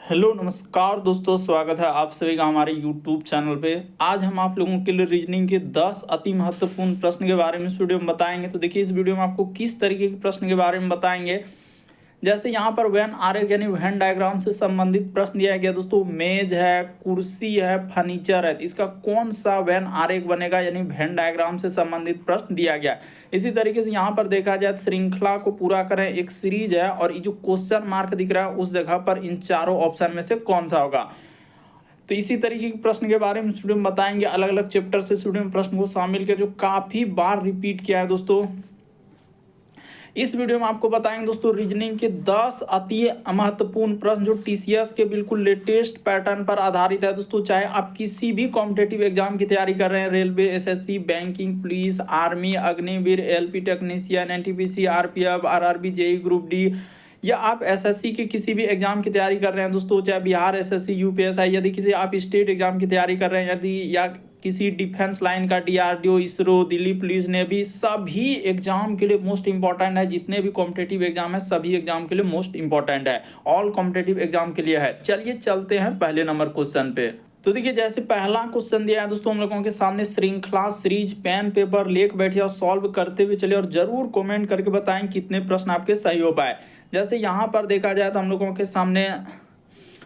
Hello नमस्कार दोस्तों, स्वागत है आप सभी का हमारे यूट्यूब चैनल पे। आज हम आप लोगों के लिए रीजनिंग के 10 अति महत्वपूर्ण प्रश्न के बारे में इस वीडियो में बताएंगे। तो देखिए, इस वीडियो में आपको किस तरीके के प्रश्न के बारे में बताएंगे। जैसे यहाँ पर वेन आरेख यानी वेन डायग्राम से संबंधित प्रश्न दिया गया दोस्तों। मेज है, कुर्सी है, फर्नीचर है, तो इसका कौन सा वेन आरेख बनेगा यानी वेन डायग्राम से संबंधित प्रश्न दिया गया। इसी तरीके से यहाँ पर देखा जाए श्रृंखला को पूरा करें, एक सीरीज है और ये जो क्वेश्चन मार्क दिख रहा है उस जगह पर इन चारों ऑप्शन में से कौन सा होगा। तो इसी तरीके के प्रश्न के बारे में स्टूडेंट बताएंगे। अलग अलग चैप्टर से स्टूडेंट प्रश्न को शामिल किया जो काफी बार रिपीट किया है दोस्तों। इस वीडियो में आपको बताएंगे दोस्तों रीजनिंग के 10 अति महत्वपूर्ण प्रश्न जो टीसीएस के बिल्कुल लेटेस्ट पैटर्न पर आधारित है दोस्तों। चाहे आप किसी भी कॉम्पिटिटिव एग्जाम की तैयारी कर रहे हैं, railway, SSC, banking, police, army, Agniveer, LP technician, NTPC, RPF, RRB, JE group D, या आप एसएससी की किसी भी एग्जाम की तैयारी कर रहे हैं दोस्तों, चाहे बिहार एसएससी, यूपीएसआई, यदि किसी आप स्टेट एग्जाम की तैयारी कर रहे हैं, यदि या किसी डिफेंस लाइन का, DRDO, ISRO, Delhi police, navy, सभी एग्जाम के लिए मोस्ट इंपॉर्टेंट है। जितने भी कॉम्पिटिटिव एग्जाम है सभी एग्जाम के लिए मोस्ट इंपॉर्टेंट है, ऑल कॉम्पिटिटिव एग्जाम के लिए है। चलिए चलते हैं पहले नंबर क्वेश्चन पे। तो देखिए, जैसे पहला क्वेश्चन दिया है दोस्तों हम लोगों के सामने, श्रृंखला सीरीज पेन पेपर लेके बैठिए और सॉल्व करते हुए चलिए, और जरूर कमेंट करके बताएं कितने प्रश्न आपके सही हो पाए। जैसे यहाँ पर देखा जाए तो हम लोगों के सामने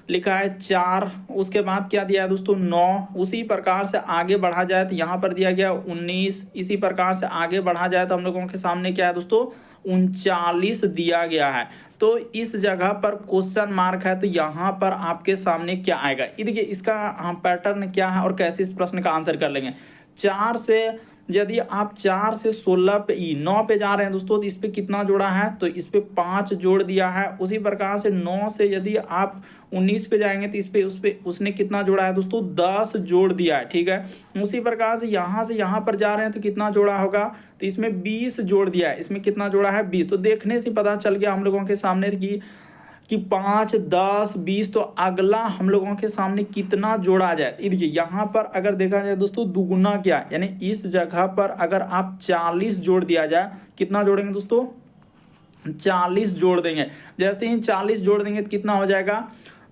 लिखा है 4, उसके बाद क्या दिया है दोस्तों 9। उसी प्रकार से आगे बढ़ा जाए तो यहाँ पर दिया गया 19। इसी प्रकार से आगे बढ़ा जाए तो हम लोगों के सामने क्या है दोस्तों 39 दिया गया है। तो इस जगह पर क्वेश्चन मार्क है, तो यहाँ पर आपके सामने क्या आएगा। ये देखिए, इसका पैटर्न क्या है और कैसे इस प्रश्न का आंसर कर लेंगे। 4 से यदि आप 4 से 16 पे 9 पे जा रहे हैं दोस्तों, तो इस पे कितना जोड़ा है, तो इस पे 5 जोड़ दिया है। उसी प्रकार से 9 से यदि आप 19 पे जाएंगे तो इस पे उसने कितना जोड़ा है दोस्तों 10 जोड़ दिया है। ठीक है, उसी प्रकार से यहाँ पर जा रहे हैं तो कितना जोड़ा होगा, तो इसमें 20 जोड़ दिया है। इसमें कितना जोड़ा है 20। तो देखने से पता चल गया हम लोगों के सामने कि 5, 10, 20, तो अगला हम लोगों के सामने कितना जोड़ा जाए। देखिए, यहाँ पर अगर देखा जाए दोस्तों दुगुना क्या, यानी इस जगह पर अगर आप 40 जोड़ दिया जाए, कितना जोड़ेंगे दोस्तों 40 जोड़ देंगे। जैसे ही 40 जोड़ देंगे तो कितना हो जाएगा,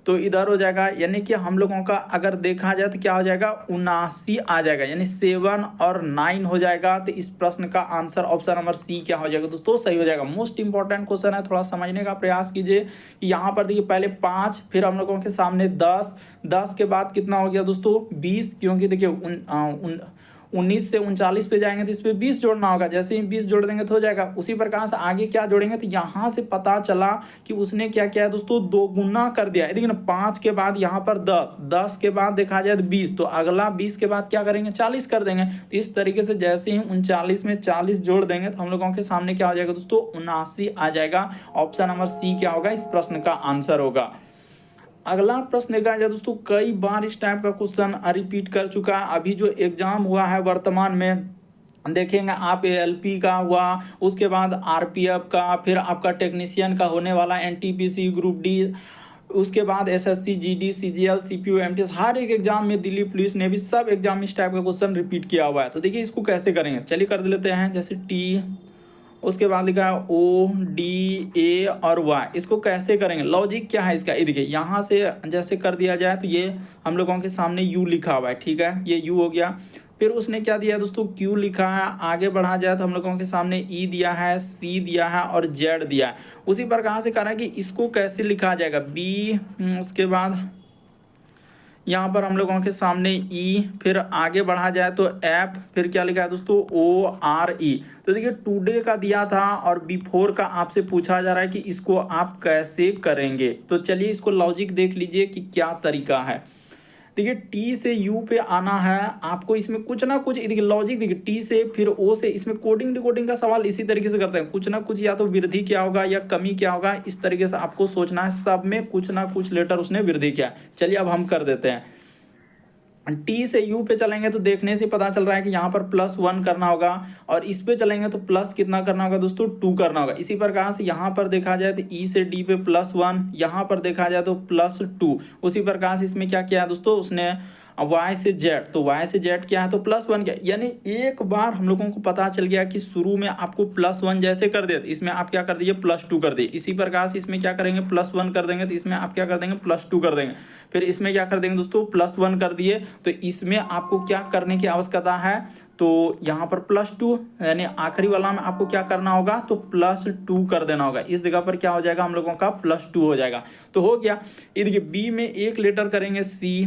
तो इधर हो जाएगा, यानी कि हम लोगों का अगर देखा जाए तो क्या हो जाएगा 79 आ जाएगा, यानी 7 और 9 हो जाएगा। तो इस प्रश्न का आंसर ऑप्शन नंबर सी क्या हो जाएगा दोस्तों, सही हो जाएगा। मोस्ट इंपॉर्टेंट क्वेश्चन है, थोड़ा समझने का प्रयास कीजिए कि यहाँ पर देखिए पहले 5, फिर हम लोगों के सामने 10 के बाद कितना हो गया दोस्तों 20, क्योंकि देखिए 19 से 39 पे जाएंगे तो इस पे 20 जोड़ना होगा। जैसे ही 20 जोड़ देंगे तो हो जाएगा। उसी प्रकार से आगे क्या जोड़ेंगे, तो यहाँ से पता चला कि उसने क्या किया है दोस्तों 2 गुना कर दिया है। देखिए ना, 5 के बाद यहाँ पर 10 के बाद देखा जाए तो 20, तो अगला 20 के बाद क्या करेंगे 40 कर देंगे। तो इस तरीके से जैसे ही 39 में 40 जोड़ देंगे तो हम लोगों के सामने क्या हो जाएगा दोस्तों 79 आ जाएगा। ऑप्शन नंबर सी क्या होगा, इस प्रश्न का आंसर होगा। अगला प्रश्न देखा जाए दोस्तों, कई बार इस टाइप का क्वेश्चन रिपीट कर चुका है। अभी जो एग्जाम हुआ है वर्तमान में देखेंगे आप, एलपी का हुआ, उसके बाद आरपीएफ का, फिर आपका टेक्नीशियन का होने वाला एनटीपीसी ग्रुप डी, उसके बाद SSC, GD, CGL, CPU, MTS, हर एक एग्जाम में दिल्ली पुलिस ने भी सब एग्जाम में इस टाइप का क्वेश्चन रिपीट किया हुआ है। तो देखिए इसको कैसे करेंगे, चलिए कर लेते हैं। जैसे टी, उसके बाद लिखा है ओ, डी, ए और वाई, इसको कैसे करेंगे, लॉजिक क्या है इसका। ये देखिए, यहाँ से जैसे कर दिया जाए तो ये हम लोगों के सामने यू लिखा हुआ है। ठीक है, ये यू हो गया। फिर उसने क्या दिया दोस्तों क्यू लिखा है। आगे बढ़ा जाए तो हम लोगों के सामने ई दिया है, सी दिया है और जेड दिया है। उसी प्रकार से कह रहा है कि इसको कैसे लिखा जाएगा, बी, उसके बाद यहाँ पर हम लोगों के सामने ई, फिर आगे बढ़ा जाए तो एफ, फिर क्या लिखा है दोस्तों ओ, आर, ई। तो देखिए टुडे का दिया था और बिफोर का आपसे पूछा जा रहा है कि इसको आप कैसे करेंगे। तो चलिए इसको लॉजिक देख लीजिए कि क्या तरीका है। देखिए टी से यू पे आना है आपको, इसमें कुछ ना कुछ देखिए लॉजिक, देखिए टी से फिर ओ से, इसमें कोडिंग डिकोडिंग का सवाल इसी तरीके से करते हैं। कुछ ना कुछ या तो वृद्धि क्या होगा या कमी क्या होगा, इस तरीके से आपको सोचना है। सब में कुछ ना कुछ लेटर उसने वृद्धि किया। चलिए अब हम कर देते हैं। टी से यू पे चलेंगे तो देखने से पता चल रहा है कि यहाँ पर +1 करना होगा, और इस पे चलेंगे तो प्लस कितना करना होगा दोस्तों 2 करना होगा। इसी प्रकार से यहाँ पर देखा जाए तो ई से डी पे +1, यहाँ पर देखा जाए तो +2। उसी प्रकार से इसमें क्या किया है दोस्तों उसने y से z, तो y से z क्या है तो +1 क्या, यानी एक बार हम लोगों को पता चल गया कि शुरू में आपको +1 जैसे कर दिया, इसमें आप क्या कर दीजिए +2 कर दिए। इसी प्रकार से इसमें क्या करेंगे +1 कर देंगे, तो इसमें आप क्या कर देंगे +2 कर देंगे। फिर इसमें क्या कर देंगे दोस्तों +1 कर दिए, तो इसमें आपको क्या करने की आवश्यकता है, तो यहाँ पर +2 यानी आखिरी वाला में आपको क्या करना होगा तो +2 कर देना होगा। इस जगह पर क्या हो जाएगा हम लोगों का +2 हो जाएगा। तो हो गया। ये देखिए बी में 1 लेटर करेंगे सी,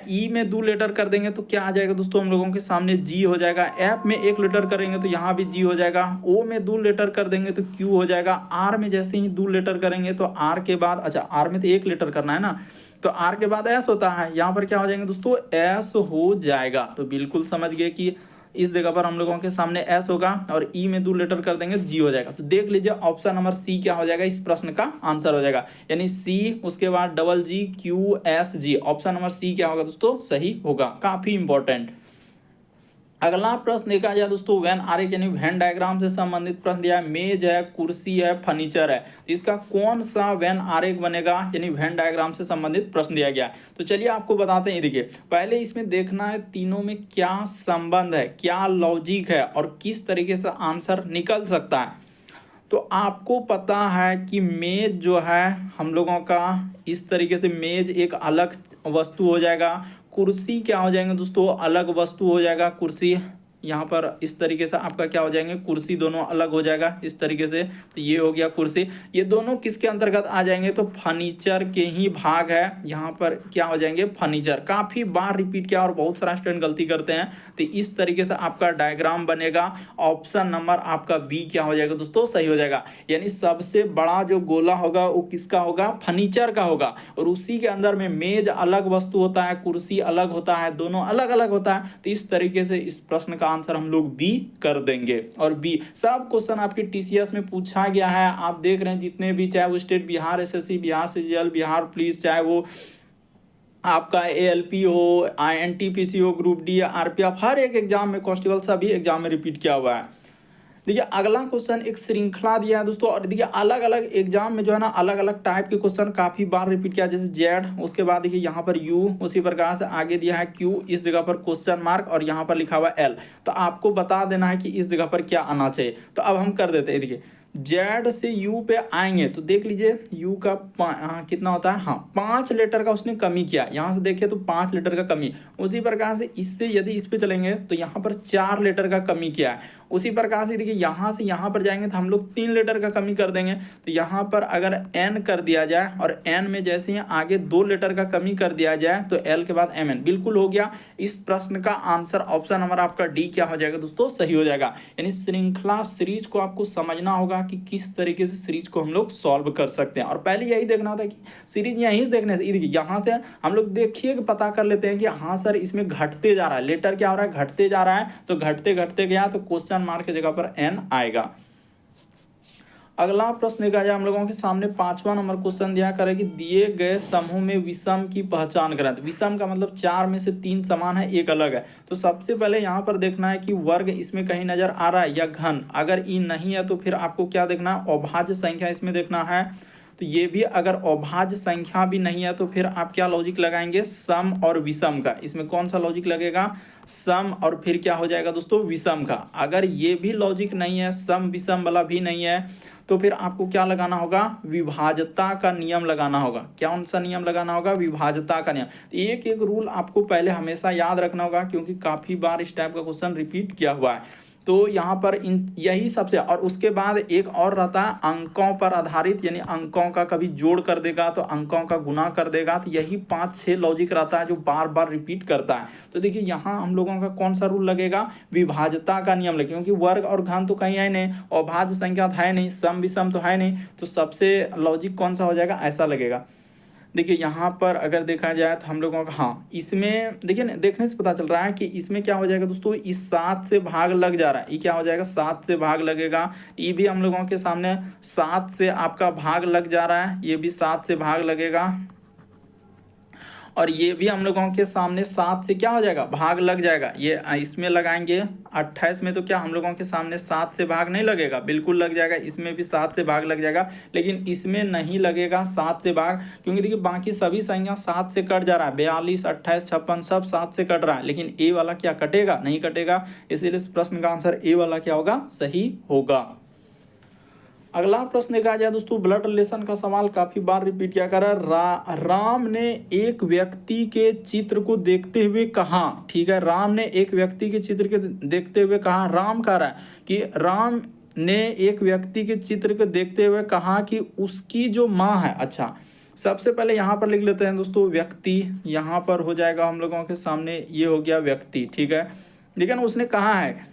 ई में 2 लेटर कर देंगे तो क्या आ जाएगा दोस्तों हम लोगों के सामने जी हो जाएगा। एफ में 1 लेटर करेंगे तो यहाँ भी जी हो जाएगा। ओ में 2 लेटर कर देंगे तो क्यू हो जाएगा। आर में जैसे ही 2 लेटर करेंगे तो आर के बाद, अच्छा आर में तो 1 लेटर करना है ना, तो आर के बाद एस होता है, यहाँ पर क्या हो जाएंगे दोस्तों एस हो जाएगा। तो बिल्कुल समझ गए कि इस जगह पर हम लोगों के सामने एस होगा और ई में 2 लेटर कर देंगे जी हो जाएगा। तो देख लीजिए ऑप्शन नंबर सी क्या हो जाएगा, इस प्रश्न का आंसर हो जाएगा, यानी सी उसके बाद GGQSG, ऑप्शन नंबर सी क्या होगा दोस्तों सही होगा। काफी इंपॉर्टेंट। अगला प्रश्न देखा जाए दोस्तों वैन आरेख यानी वैन डायग्राम से संबंधित प्रश्न दिया है। मेज है, कुर्सी है, फर्नीचर है, इसका कौन सा वैन आरेख बनेगा, यानी वैन डायग्राम से संबंधित प्रश्न दिया गया। तो चलिए आपको बताते हैं। देखिए पहले इसमें देखना है तीनों में क्या संबंध है, क्या लॉजिक है और किस तरीके से आंसर निकल सकता है। तो आपको पता है कि मेज जो है हम लोगों का इस तरीके से मेज एक अलग वस्तु हो जाएगा। कुर्सी क्या हो जाएंगे दोस्तों अलग वस्तु हो जाएगा। कुर्सी यहाँ पर इस तरीके से आपका क्या हो जाएंगे, कुर्सी दोनों अलग हो जाएगा इस तरीके से। तो ये हो गया कुर्सी। ये दोनों किसके अंतर्गत आ जाएंगे तो फर्नीचर के ही भाग है। यहाँ पर क्या हो जाएंगे फर्नीचर। काफी बार रिपीट किया और बहुत सारा स्टूडेंट गलती करते हैं। तो इस तरीके से आपका डायग्राम बनेगा। ऑप्शन नंबर आपका बी क्या हो जाएगा दोस्तों सही हो जाएगा, यानी सबसे बड़ा जो गोला होगा वो किसका होगा फर्नीचर का होगा। और उसी के अंदर में मेज अलग वस्तु होता है, कुर्सी अलग होता है, दोनों अलग अलग होता है। तो इस तरीके से इस प्रश्न का आंसर हम लोग बी कर देंगे। और बी सब क्वेश्चन आपके टीसीएस में पूछा गया है। आप देख रहे हैं जितने भी, चाहे वो state Bihar SSC, Bihar CGL, Bihar police, चाहे वो आपका एएलपी हो, एनटीपीसी हो, ग्रुप डी या आरपीएफ, हर एक एग्जाम में, कांस्टेबल सभी एग्जाम में रिपीट किया हुआ है। देखिए अगला क्वेश्चन एक श्रृंखला दिया है दोस्तों। और देखिए अलग अलग एग्जाम में जो है ना अलग अलग टाइप के क्वेश्चन काफी बार रिपीट किया, जैसे जेड, उसके बाद देखिए यहाँ पर यू, उसी प्रकार से आगे दिया है क्यू, इस जगह पर क्वेश्चन मार्क और यहाँ पर लिखा हुआ एल। तो आपको बता देना है कि इस जगह पर क्या आना चाहिए। तो अब हम कर देते हैं। देखिए जेड से यू पे आएंगे तो देख लीजिए यू का कितना होता है, हाँ 5 लेटर का उसने कमी किया। यहाँ से देखिए तो 5 लेटर का कमी। उसी प्रकार से इससे यदि इस पे चलेंगे तो यहाँ पर 4 लेटर का कमी किया है। उसी प्रकार से देखिए यहाँ से यहाँ पर जाएंगे तो हम लोग 3 लेटर का कमी कर देंगे। तो यहाँ पर अगर एन कर दिया जाए और एन में जैसे ही आगे 2 लेटर का कमी कर दिया जाए तो एल के बाद एम एन, बिल्कुल हो गया। इस प्रश्न का आंसर ऑप्शन नंबर आपका डी क्या हो जाएगा दोस्तों सही हो जाएगा। यानी श्रृंखला सीरीज को आपको समझना होगा कि किस तरीके से सीरीज को हम लोग सॉल्व कर सकते हैं। और पहले यही देखना होता है कि सीरीज यहीं से देखने से, देखिए यहाँ से हम लोग देखिए पता कर लेते हैं कि हाँ सर इसमें घटते जा रहा है, लेटर क्या हो रहा है घटते जा रहा है। तो घटते घटते गया तो क्वेश्चन मार्क की जगह पर एन आएगा। अगला प्रश्न देखा जाए हम लोगों के सामने 5वां नंबर क्वेश्चन दिया करे कि दिए गए समूह में विषम की पहचान करें। तो विषम का मतलब 4 में से 3 समान है, एक अलग है। तो सबसे पहले यहाँ पर देखना है कि वर्ग इसमें कहीं नजर आ रहा है या घन। अगर ई नहीं है तो फिर आपको क्या देखना है अभाज्य संख्या इसमें देखना है। तो ये भी अगर अभाज्य संख्या भी नहीं है तो फिर आप क्या लॉजिक लगाएंगे सम और विषम का। इसमें कौन सा लॉजिक लगेगा सम और फिर क्या हो जाएगा दोस्तों विषम का। अगर ये भी लॉजिक नहीं है, सम विषम वाला भी नहीं है, तो फिर आपको क्या लगाना होगा विभाज्यता का नियम लगाना होगा। कौन सा नियम लगाना होगा विभाज्यता का नियम। एक एक रूल आपको पहले हमेशा याद रखना होगा क्योंकि काफी बार इस टाइप का क्वेश्चन रिपीट किया हुआ है। तो यहाँ पर यही सबसे, और उसके बाद एक और रहता है अंकों पर आधारित, यानी अंकों का कभी जोड़ कर देगा तो अंकों का गुना कर देगा। तो यही 5-6 लॉजिक रहता है जो बार बार रिपीट करता है। तो देखिए यहाँ हम लोगों का कौन सा रूल लगेगा विभाज्यता का नियम लगेगा, क्योंकि वर्ग और घन तो कहीं है नहीं, अभाज्य संख्या तो है नहीं, सम विषम तो है नहीं। तो सबसे लॉजिक कौन सा हो जाएगा ऐसा लगेगा। देखिए यहाँ पर अगर देखा जाए तो हम लोगों का हाँ इसमें देखिए ना देखने से पता चल रहा है कि इसमें क्या हो जाएगा दोस्तों इस 7 से भाग लग जा रहा है। ये क्या हो जाएगा 7 से भाग लगेगा। ये भी हम लोगों के सामने 7 से आपका भाग लग जा रहा है, ये भी 7 से भाग लगेगा। और ये भी हम लोगों के सामने 7 से क्या हो जाएगा, भाग लग जाएगा। ये इसमें लगाएंगे 28 में तो क्या हम लोगों के सामने 7 से भाग नहीं लगेगा, बिल्कुल लग जाएगा। इसमें भी 7 से भाग लग जाएगा, लेकिन इसमें नहीं लगेगा 7 से भाग, क्योंकि देखिए बाकी सभी संख्या 7 से कट जा रहा है। 42, 28, 56 सब 7 से कट रहा है, लेकिन ए वाला क्या कटेगा, नहीं कटेगा। इसीलिए इस प्रश्न का आंसर ए वाला क्या होगा, सही होगा। अगला प्रश्न देखा जाए दोस्तों, ब्लड रिलेशन का सवाल काफी बार रिपीट किया कर रहा है। राम ने एक व्यक्ति के चित्र को देखते हुए कहा, ठीक है, राम ने एक व्यक्ति के चित्र के देखते हुए कहा, राम कह रहा है कि राम ने एक व्यक्ति के चित्र को देखते हुए कहा कि उसकी जो माँ है। अच्छा, सबसे पहले यहाँ पर लिख लेते हैं दोस्तों व्यक्ति, यहाँ पर हो जाएगा हम लोगों के सामने, ये हो गया व्यक्ति, ठीक है। लेकिन उसने कहा है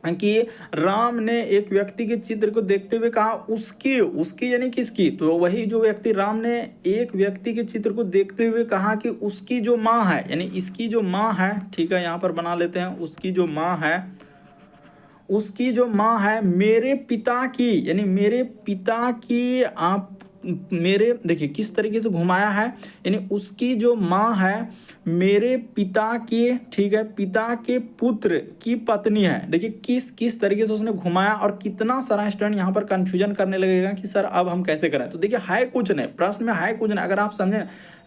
कि राम ने एक व्यक्ति के चित्र को देखते हुए कहा उसकी, उसकी यानी किसकी, तो वही जो व्यक्ति, राम ने एक व्यक्ति के चित्र को देखते हुए कहा कि उसकी जो माँ है, यानी इसकी जो माँ है, ठीक है, यहाँ पर बना लेते हैं, उसकी जो माँ है, उसकी जो माँ है मेरे पिता की, यानी मेरे पिता की, आप मेरे देखिए किस तरीके से घुमाया है, यानी उसकी जो माँ है मेरे पिता की, ठीक है, पिता के पुत्र की पत्नी है। देखिए किस किस तरीके से उसने घुमाया, और कितना सारा स्टूडेंट यहाँ पर कंफ्यूजन करने लगेगा कि सर अब हम कैसे करें। तो देखिए है कुछ नहीं, प्रश्न में है कुछ नहीं, अगर आप समझें,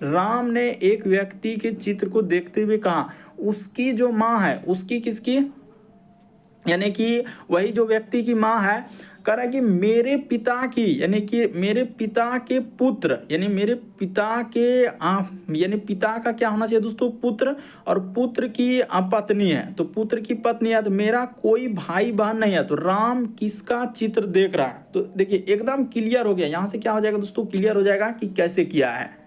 राम ने एक व्यक्ति के चित्र को देखते हुए कहा उसकी जो माँ है, उसकी किसकी, यानी कि वही जो व्यक्ति की माँ है, कह रहा है कि मेरे पिता की, यानी कि मेरे पिता के पुत्र, यानी मेरे पिता के यानी पिता का क्या होना चाहिए दोस्तों, पुत्र, और पुत्र की पत्नी है, तो पुत्र की पत्नी है, तो मेरा कोई भाई बहन नहीं है, तो राम किसका चित्र देख रहा है। तो देखिए एकदम क्लियर हो गया, यहाँ से क्या हो जाएगा दोस्तों, क्लियर हो जाएगा कि कैसे किया है।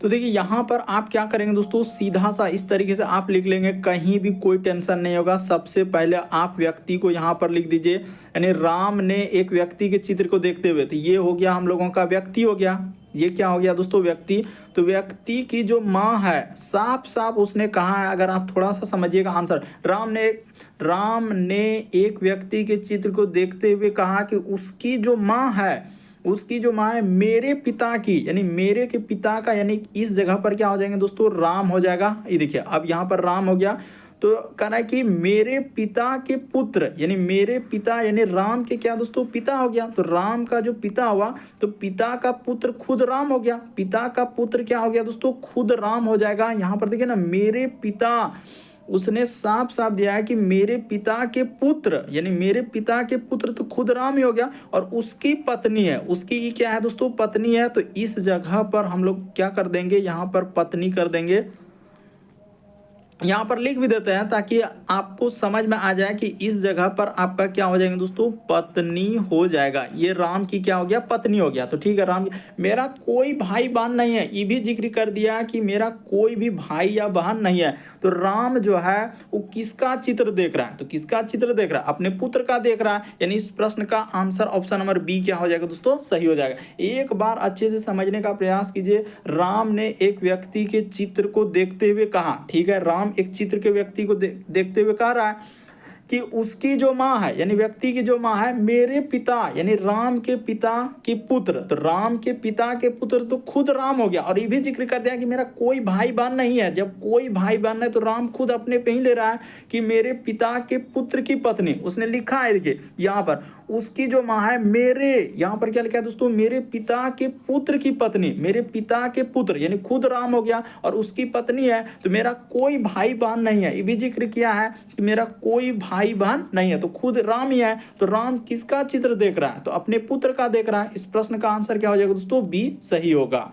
तो देखिए यहाँ पर आप क्या करेंगे दोस्तों, सीधा सा इस तरीके से आप लिख लेंगे, कहीं भी कोई टेंशन नहीं होगा। सबसे पहले आप व्यक्ति को यहाँ पर लिख दीजिए, यानी राम ने एक व्यक्ति के चित्र को देखते हुए, तो ये हो गया हम लोगों का व्यक्ति हो गया, ये क्या हो गया दोस्तों, व्यक्ति। तो व्यक्ति की जो माँ है, साफ साफ उसने कहा है, अगर आप थोड़ा सा समझिएगा आंसर, राम ने एक व्यक्ति के चित्र को देखते हुए कहा कि उसकी जो माँ है, उसकी जो माँ है मेरे पिता की, यानी मेरे के पिता का, यानी इस जगह पर क्या हो जाएंगे दोस्तों, राम हो जाएगा। ये देखिए अब यहाँ पर राम हो गया, तो कह रहा है कि मेरे पिता के पुत्र, यानी मेरे पिता, यानी राम के क्या दोस्तों, पिता हो गया, तो राम का जो पिता हुआ, तो पिता का पुत्र खुद राम हो गया, पिता का पुत्र क्या हो गया दोस्तों, खुद राम हो जाएगा। यहाँ पर देखिए ना, मेरे पिता, उसने साफ साफ दिया है कि मेरे पिता के पुत्र, यानी मेरे पिता के पुत्र तो खुद राम ही हो गया, और उसकी पत्नी है, उसकी क्या है दोस्तों, पत्नी है। तो इस जगह पर हम लोग क्या कर देंगे, यहाँ पर पत्नी कर देंगे, यहाँ पर लिख भी देते हैं ताकि आपको समझ में आ जाए कि इस जगह पर आपका क्या हो जाएगा दोस्तों, पत्नी हो जाएगा। ये राम की क्या हो गया, पत्नी हो गया। तो ठीक है, राम मेरा कोई भाई बहन नहीं है, ये भी जिक्र कर दिया कि मेरा कोई भी भाई या बहन नहीं है। तो राम जो है वो किसका चित्र देख रहा है, तो किसका चित्र देख रहा है, अपने पुत्र का देख रहा है। यानी इस प्रश्न का आंसर ऑप्शन नंबर बी क्या हो जाएगा दोस्तों, सही हो जाएगा। एक बार अच्छे से समझने का प्रयास कीजिए। राम ने एक व्यक्ति के चित्र को देखते हुए कहा, ठीक है, राम एक चित्र के व्यक्ति को देखते हुए कह रहा है कि उसकी जो माँ है, यानी व्यक्ति की जो माँ है मेरे पिता, यानी राम के पिता के पुत्र, तो राम के पिता के पुत्र तो खुद राम हो गया। और ये भी जिक्र कर दिया कि मेरा कोई भाई बहन नहीं है। जब कोई भाई बहन है तो राम खुद अपने पे ही ले रहा है कि मेरे पिता के पुत्र की पत्नी, उसने लिखा है देखिए यहाँ पर, उसकी जो माँ है मेरे, यहाँ पर क्या लिखा है दोस्तों, मेरे पिता के पुत्र की पत्नी, मेरे पिता के पुत्र, यानी खुद राम हो गया और उसकी पत्नी है, तो मेरा कोई भाई बहन नहीं है। ये भी जिक्र किया है कि मेरा कोई भाई बहन नहीं है, तो खुद राम ही है। तो राम किसका चित्र देख रहा है, तो अपने पुत्र का देख रहा है। इस प्रश्न का आंसर क्या हो जाएगा दोस्तों, बी सही होगा।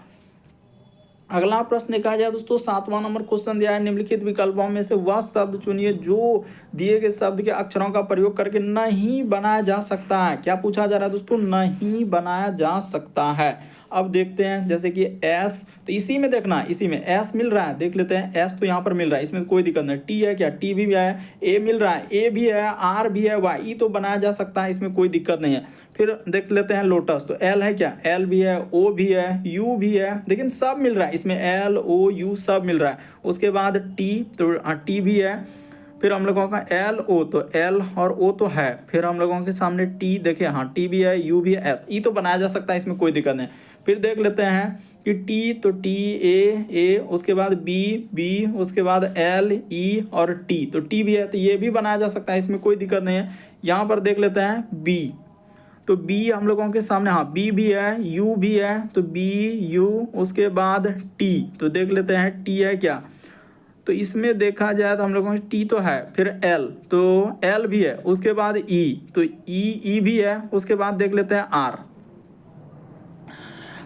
अगला प्रश्न देखा जाए दोस्तों, 7वां नंबर क्वेश्चन दिया है, निम्नलिखित विकल्पों में से वह शब्द चुनिए जो दिए गए शब्द के अक्षरों का प्रयोग करके नहीं बनाया जा सकता है। क्या पूछा जा रहा है दोस्तों, नहीं बनाया जा सकता है। अब देखते हैं, जैसे कि एस, तो इसी में देखना, इसी में एस मिल रहा है, देख लेते हैं। एस तो यहाँ पर मिल रहा है, इसमें कोई दिक्कत नहीं। टी है क्या, टी भी है। ए मिल रहा है, ए भी है, आर भी है, वाई तो बनाया जा सकता है, इसमें कोई दिक्कत नहीं है। फिर देख लेते हैं लोटस, तो एल है क्या, एल भी है, ओ भी है, यू भी है, लेकिन सब मिल रहा है इसमें, एल ओ यू सब मिल रहा है। उसके बाद टी, तो टी भी है, फिर हम लोगों का एल ओ, तो एल और ओ तो है, फिर हम लोगों के सामने टी, देखिए हाँ टी भी है, यू भी है, एस, ई तो बनाया जा सकता है, इसमें कोई दिक्कत नहीं। फिर देख लेते हैं कि टी, तो टी ए, उसके बाद बी बी, उसके बाद एल ई और टी, तो टी भी है तो ये भी बनाया जा सकता है, इसमें कोई दिक्कत नहीं है। यहाँ पर देख लेते हैं बी, तो बी हम लोगों के सामने हाँ बी भी है, यू भी है, तो बी यू, उसके बाद टी, तो देख लेते हैं टी है क्या, तो इसमें देखा जाए तो हम लोगों को टी तो है, फिर एल, तो एल भी है, उसके बाद ई, तो ई भी है, उसके बाद देख लेते हैं आर।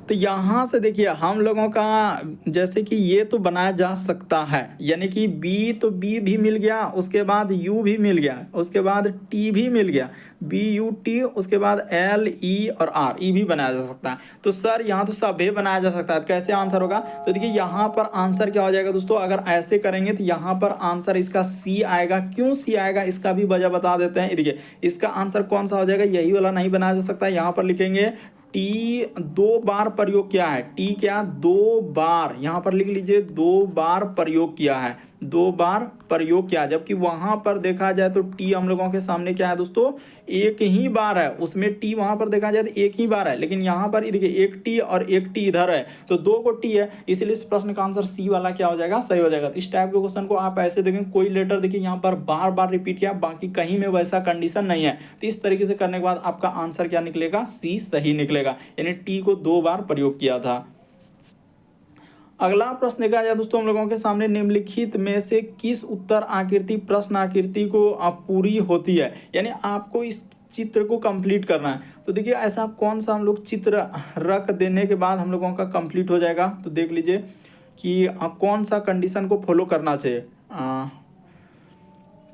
तो यहाँ से देखिए हम लोगों का जैसे कि ये तो बनाया जा सकता है, यानी कि बी, तो बी भी मिल गया, उसके बाद यू भी मिल गया, उसके बाद टी भी मिल गया, बी यू टी, उसके बाद एल ई और आर, ई भी बनाया जा सकता है। तो सर यहाँ तो सभी बनाया जा सकता है, तो कैसे आंसर होगा, तो देखिए यहाँ पर आंसर क्या हो जाएगा दोस्तों, अगर ऐसे करेंगे तो यहाँ पर आंसर इसका सी आएगा। क्यों सी आएगा इसका भी वजह बता देते हैं। देखिए इसका आंसर कौन सा हो जाएगा, यही वाला नहीं बनाया जा सकता। यहाँ पर लिखेंगे टी 2 बार प्रयोग किया है, टी क्या 2 बार, यहाँ पर लिख लीजिए 2 बार प्रयोग किया है, 2 बार प्रयोग किया, जबकि वहां पर देखा जाए तो टी हम लोगों के सामने क्या है दोस्तों, एक ही बार है, उसमें टी वहां पर देखा जाए तो एक ही बार है, लेकिन यहाँ पर देखिए एक टी और एक टी इधर है, तो 2 को टी है, इसलिए इस प्रश्न का आंसर सी वाला क्या हो जाएगा, सही हो जाएगा। इस टाइप के क्वेश्चन को आप ऐसे देखें, कोई लेटर देखिए यहाँ पर बार बार रिपीट किया, बाकी कहीं में वैसा कंडीशन नहीं है, तो इस तरीके से करने के बाद आपका आंसर क्या निकलेगा, सी सही निकलेगा, यानी टी को 2 बार प्रयोग किया था। अगला प्रश्न देखा जाए दोस्तों हम लोगों के सामने, निम्नलिखित में से किस उत्तर आकृति प्रश्न आकृति को पूरी होती है, यानी आपको इस चित्र को कंप्लीट करना है। तो देखिए ऐसा कौन सा हम लोग चित्र रख देने के बाद हम लोगों का कंप्लीट हो जाएगा, तो देख लीजिए कि कौन सा कंडीशन को फॉलो करना चाहिए।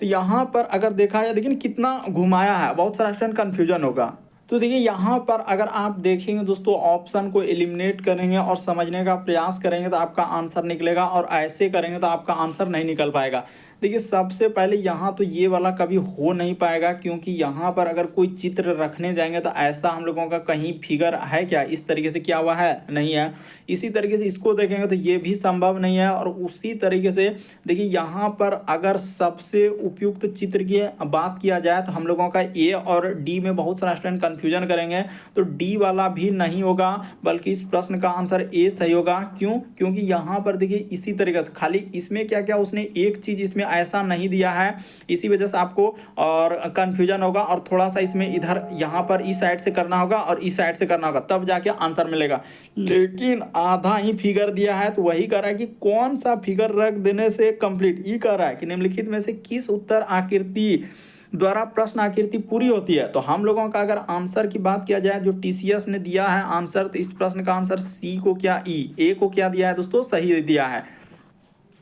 तो यहाँ पर अगर देखा जाए, देखिए कितना घुमाया है, बहुत सारा स्टूडेंट कन्फ्यूजन होगा। तो देखिए यहाँ पर अगर आप देखेंगे दोस्तों, ऑप्शन को एलिमिनेट करेंगे और समझने का प्रयास करेंगे तो आपका आंसर निकलेगा, और ऐसे करेंगे तो आपका आंसर नहीं निकल पाएगा। देखिए सबसे पहले यहाँ तो ये वाला कभी हो नहीं पाएगा, क्योंकि यहाँ पर अगर कोई चित्र रखने जाएंगे तो ऐसा हम लोगों का कहीं फिगर है क्या, इस तरीके से क्या हुआ है, नहीं है। इसी तरीके से इसको देखेंगे तो ये भी संभव नहीं है, और उसी तरीके से देखिए यहाँ पर अगर सबसे उपयुक्त चित्र की बात किया जाए तो हम लोगों का ए और डी में बहुत सारा स्टूडेंट कन्फ्यूजन करेंगे, तो डी वाला भी नहीं होगा, बल्कि इस प्रश्न का आंसर ए सही होगा। क्यों, क्योंकि यहाँ पर देखिए इसी तरीके से, खाली इसमें क्या क्या उसने एक चीज इसमें ऐसा नहीं दिया है, इसी वजह से आपको और कंफ्यूजन होगा, और थोड़ा सा इसमें इधर यहाँ पर इस साइड से करना होगा और इस साइड से करना होगा, तब जाके आंसर मिलेगा। लेकिन आधा ही फिगर दिया है, तो वही कह रहा है कि कौन सा फिगर रख देने से कंप्लीट, ये कह रहा है कि निम्नलिखित में से किस उत्तर आकृति द्वारा प्रश्न आकृति पूरी होती है। तो हम लोगों का अगर आंसर की बात किया जाए, जो टीसीएस ने दिया है आंसर, तो इस प्रश्न का आंसर सी को क्या, ई, ए को क्या दिया है दोस्तों, सही दिया है।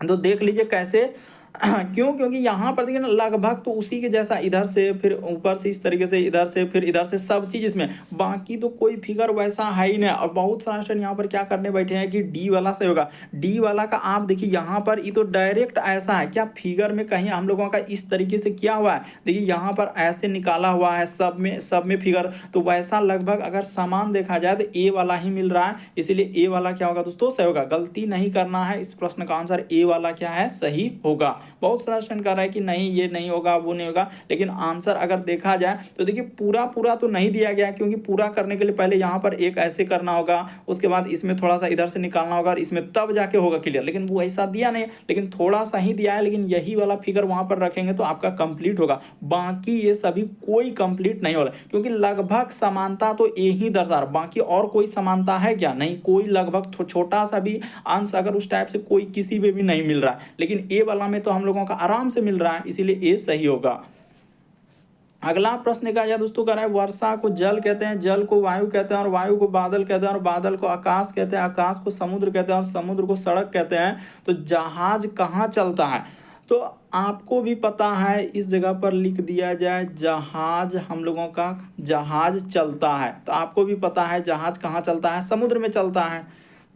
तो देख लीजिए कैसे क्यों, क्योंकि यहाँ पर देखिए ना लगभग तो उसी के जैसा, इधर से फिर ऊपर से इस तरीके से, इधर से फिर इधर से, सब चीज इसमें, बाकी तो कोई फिगर वैसा है ही नहीं। और बहुत सारा स्टूडेंट यहाँ पर क्या करने बैठे हैं कि डी वाला से होगा, डी वाला का आप देखिए यहाँ पर ये तो डायरेक्ट ऐसा है, क्या फिगर में कहीं हम लोगों का इस तरीके से किया हुआ है, देखिए यहाँ पर ऐसे निकाला हुआ है, सब में फिगर, तो वैसा लगभग अगर सामान देखा जाए तो ए वाला ही मिल रहा है, इसीलिए ए वाला क्या होगा दोस्तों, सही होगा। गलती नहीं करना है, इस प्रश्न का आंसर ए वाला क्या है, सही होगा। बहुत सारा स्टूडेंट कह रहा है कि नहीं ये नहीं होगा, वो नहीं होगा, लेकिन आंसर अगर देखा जाए तो देखिए पूरा तो नहीं दिया गया, क्योंकि पूरा करने के लिए पहले यहाँ पर एक ऐसे करना होगा, उसके बाद इसमें थोड़ा सा इधर से निकालना होगा, और इसमें तब जाके होगा क्लियर, लेकिन वो ऐसा दिया नहीं, लेकिन थोड़ा सा ही दिया है, लेकिन यही वाला फिगर वहां पर रखेंगे तो आपका कंप्लीट होगा। बाकी ये सभी कोई कंप्लीट नहीं होगा, क्योंकि लगभग समानता तो ए ही दर्शा रहा, बाकी और कोई समानता है क्या, नहीं, कोई लगभग छोटा सा भी अंश अगर उस टाइप से कोई किसी में भी नहीं मिल रहा है, लेकिन ए वाला में तो हम लोगों का आराम से मिल रहा है, इसीलिए ए सही होगा। अगला प्रश्न का यह दोस्तों कर रहा है, वर्षा को जल कहते हैं, जल को वायु कहते हैं, और वायु को बादल कहते हैं, और बादल को आकाश कहते हैं, आकाश को समुद्र कहते हैं, और समुद्र को सड़क कहते हैं। तो जहाज कहाँ चलता है, तो आपको भी पता है, इस जगह पर लिख दिया जाए जहाज, हम लोगों का जहाज चलता है, तो आपको भी पता है जहाज कहाँ चलता है, समुद्र में चलता है,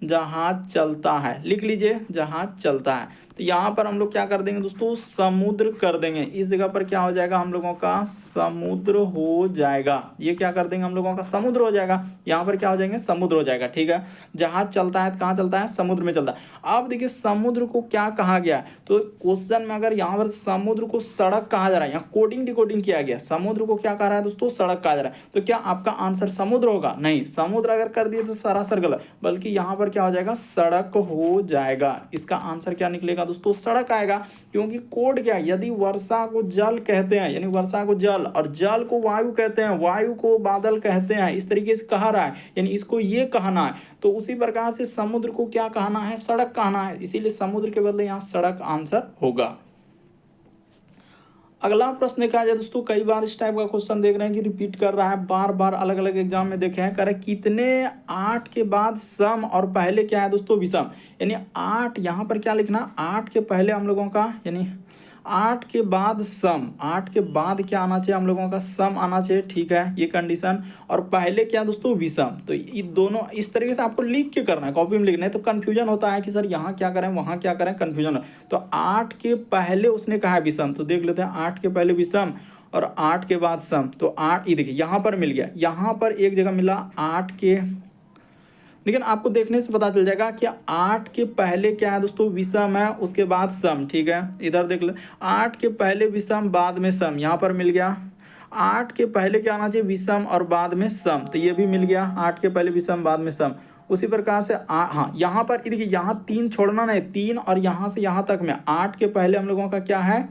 जहाज चलता है, लिख लीजिए जहाज चलता है। तो यहाँ पर हम लोग क्या कर देंगे दोस्तों, समुद्र कर देंगे। इस जगह पर क्या हो जाएगा हम लोगों का, समुद्र हो जाएगा। ये क्या कर देंगे हम लोगों का, समुद्र हो जाएगा। यहाँ पर क्या हो जाएंगे, समुद्र हो जाएगा। ठीक है, जहाज चलता है कहाँ चलता है, समुद्र में चलता है। अब देखिए समुद्र को क्या कहा गया है, तो क्वेश्चन में अगर यहाँ पर समुद्र को सड़क कहा जा रहा है, यहाँ कोडिंग डिकोडिंग किया गया, समुद्र को क्या कहा रहा है दोस्तों, सड़क कहा जा रहा है। तो क्या आपका आंसर समुद्र होगा, नहीं, समुद्र अगर कर दिए तो सरासर गलत, बल्कि यहाँ पर क्या हो जाएगा, सड़क हो जाएगा। इसका आंसर क्या निकलेगा दोस्तों, सड़क आएगा। क्योंकि कोड क्या है, यदि वर्षा को जल कहते हैं, यानी वर्षा को जल, और जल को वायु कहते हैं, वायु को बादल कहते हैं, इस तरीके से कहा रहा है, यानी इसको ये कहना है, तो उसी प्रकार से समुद्र को क्या कहना है, सड़क कहना है, इसीलिए समुद्र के बदले यहाँ सड़क आंसर होगा। अगला प्रश्न देखा जाए दोस्तों, कई बार इस टाइप का क्वेश्चन देख रहे हैं कि रिपीट कर रहा है, बार बार अलग अलग एग्जाम में देखे हैं, करे कितने 8 के बाद सम और पहले क्या है दोस्तों, विषम। यानी 8 यहाँ पर क्या लिखना, 8 के पहले हम लोगों का, यानी 8 के बाद सम, 8 के बाद क्या आना चाहिए हम लोगों का, सम आना चाहिए। ठीक है, ये कंडीशन, और पहले क्या दोस्तों, विषम। तो ये दोनों इस तरीके से आपको लिख के करना है, कॉपी में लिखना है, तो कंफ्यूजन होता है कि सर यहाँ क्या करें वहाँ क्या करें, कंफ्यूजन। तो 8 के पहले उसने कहा है विषम, तो देख लेते हैं 8 के पहले विषम और 8 के बाद सम। तो 8, ये देखिए यहाँ पर मिल गया, यहाँ पर एक जगह मिला 8 के, लेकिन आपको देखने से पता चल जाएगा कि 8 के पहले क्या है दोस्तों, विषम है, उसके बाद सम। ठीक है, इधर देख ले, 8 के पहले विषम बाद में सम, यहाँ पर मिल गया। 8 के पहले क्या आना चाहिए, विषम और बाद में सम, तो ये भी मिल गया, 8 के पहले विषम बाद में सम। उसी प्रकार से हाँ, यहाँ पर देखिए, यहाँ 3 छोड़ना नहीं, 3 और यहाँ से यहाँ तक में 8 के पहले हम लोगों का क्या है,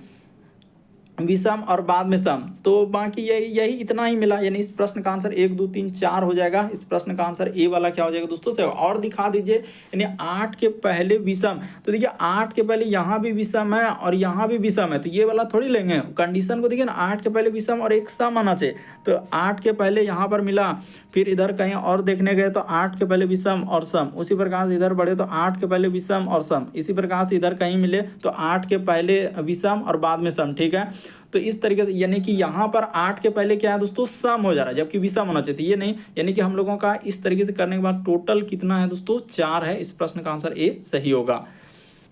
विषम और बाद में सम। तो बाकी यही इतना ही मिला, यानी इस प्रश्न का आंसर 1 2 3 4 हो जाएगा। इस प्रश्न का आंसर ए वाला क्या हो जाएगा दोस्तों से, और दिखा दीजिए, यानी 8 के पहले विषम। तो देखिए 8 के पहले यहाँ भी विषम है और यहाँ भी विषम है, तो ये वाला थोड़ी लेंगे। कंडीशन को देखिए ना, 8 के पहले विषम और एक सम आना चाहिए। तो 8 के पहले यहाँ पर मिला, फिर इधर कहीं और देखने गए तो 8 के पहले विषम और सम, उसी प्रकार से इधर बढ़े तो 8 के पहले विषम और सम, इसी प्रकार से इधर कहीं मिले तो 8 के पहले विषम और बाद में सम। ठीक है, तो इस तरीके से, यानी कि यहाँ पर 8 के पहले क्या है दोस्तों, सम हो जा रहा है, जबकि विषम होना चाहिए, ये नहीं। यानी कि हम लोगों का इस तरीके से करने के बाद टोटल कितना है दोस्तों, 4 है। इस प्रश्न का आंसर ए सही होगा।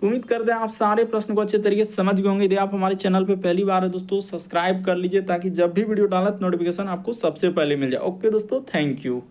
तो उम्मीद करते हैं आप सारे प्रश्न को अच्छे तरीके से समझ गए होंगे। यदि आप हमारे चैनल पे पहली बार है दोस्तों, सब्सक्राइब कर लीजिए, ताकि जब भी वीडियो डालें तो नोटिफिकेशन आपको सबसे पहले मिल जाए। ओके दोस्तों, थैंक यू।